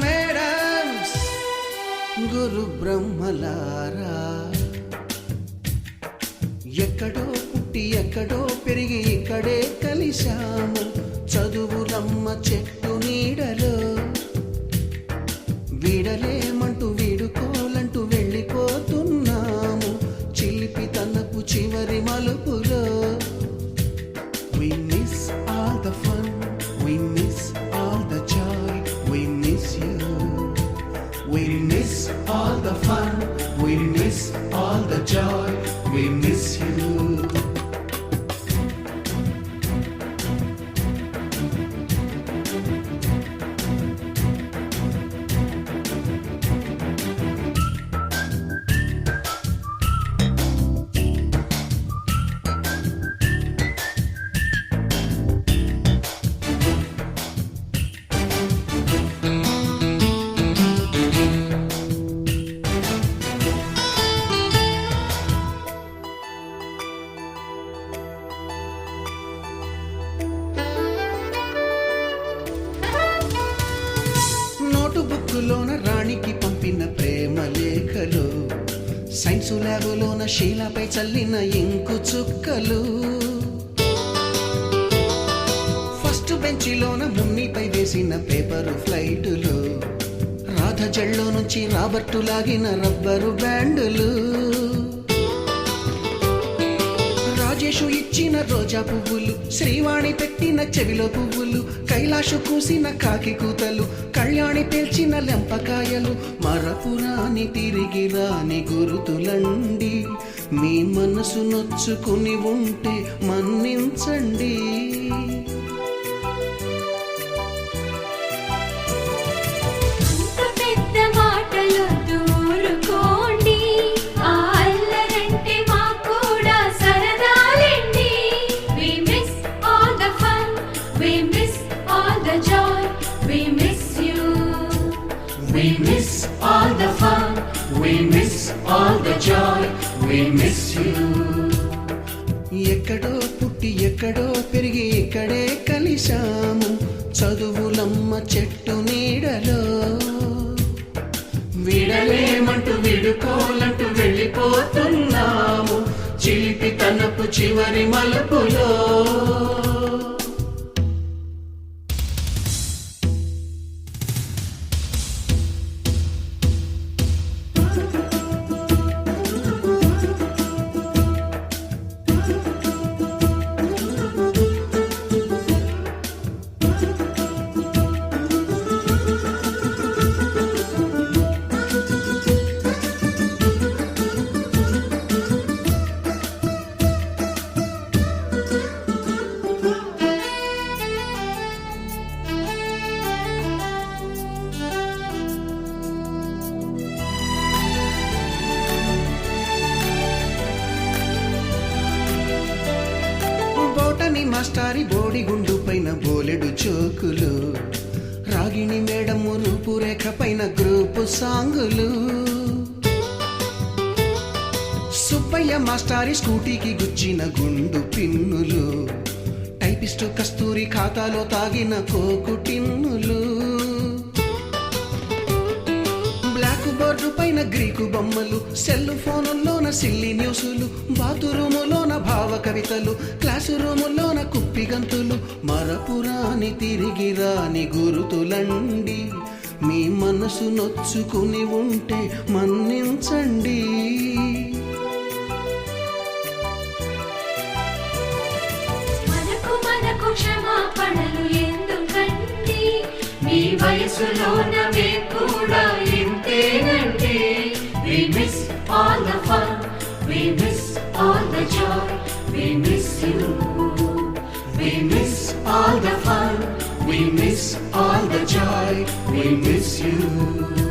Madams గురు బ్రహ్మలారా, ఎక్కడో పుట్టి ఎక్కడో పెరిగి ఇక్కడే కలిశాము చదువులమ్మ చెట్టు నీడలో. వీడలేమంటూ వీడుకోలంటూ వెళ్ళిపోతున్నాము చిలిపి తనపు చివరి మలుపులో. We miss all the fun, we miss all the joy, we miss you. We miss all the fun, we miss all the joy, we miss you. బుక్కులోన రాణికి పంపిన ప్రేమ లేఖలు, సైన్సు ల్యాబులోన శీలపై చల్లిన ఇంకు చుక్కలు, ఫస్ట్ బెంచిలోన మున్నిపై వేసిన పేపరు ఫ్లైటులు, రాధ జల్లో నుంచి రాబర్టు లాగిన rubber బ్యాండులు, Rajesh ఇచ్చిన రోజా పువ్వులు, శ్రీవాణి పెట్టిన చెవిలో పువ్వులు, కైలాషు కూసిన కాకి కూతలు, కళ్యాణి పేల్చిన లెంపకాయలు, మరపురాని తిరిగి రాని గురుతులండి. మీ మనసు నొచ్చుకుని ఉంటే మన్నించండి. We miss all the fun, we miss all the joy, we miss you. ఎక్కడో పుట్టి ఎక్కడో పెరిగి ఇక్కడే కలిశాము చదువులమ్మ చెట్టు నీడలో. వీడలేమంటూ విడుకోలంటూ వెళ్ళిపోతున్నాము చిలిపి తనపు చివరి మలుపులో. మాస్టారి బోడిగుండు పైన బోలెడు చోకులు, రాగిణి మేడము రూపురేఖ పైన గ్రూపు సాంగులు, సుబ్బయ్య మాస్టారి స్కూటీకి గుచ్చిన గుండు పిన్నులు, టైపిస్టు కస్తూరి ఖాతాలో తాగిన కోకు టిన్నులు, బ్లాక్ బోర్డు పైన గ్రీకు బొమ్మలు, సెల్ ఫోనుల్లోన సిల్లి న్యూసులు, బాతురూములోన భావ కవితలు, క్లాసు రూములోన కుప్పిగంతులు, మరపురాని తిరిగి రాని గురుతులండి. మీ మనసు నొచ్చుకుని ఉంటే మన్నించండి. మనకు క్షమాపణలు ఎందుకండి, మీ వయసులోన మేము కూడా ఇంతేనండి. We miss all the fun, we miss all the joy, we miss you. We miss all the fun, we miss all the joy, we miss you.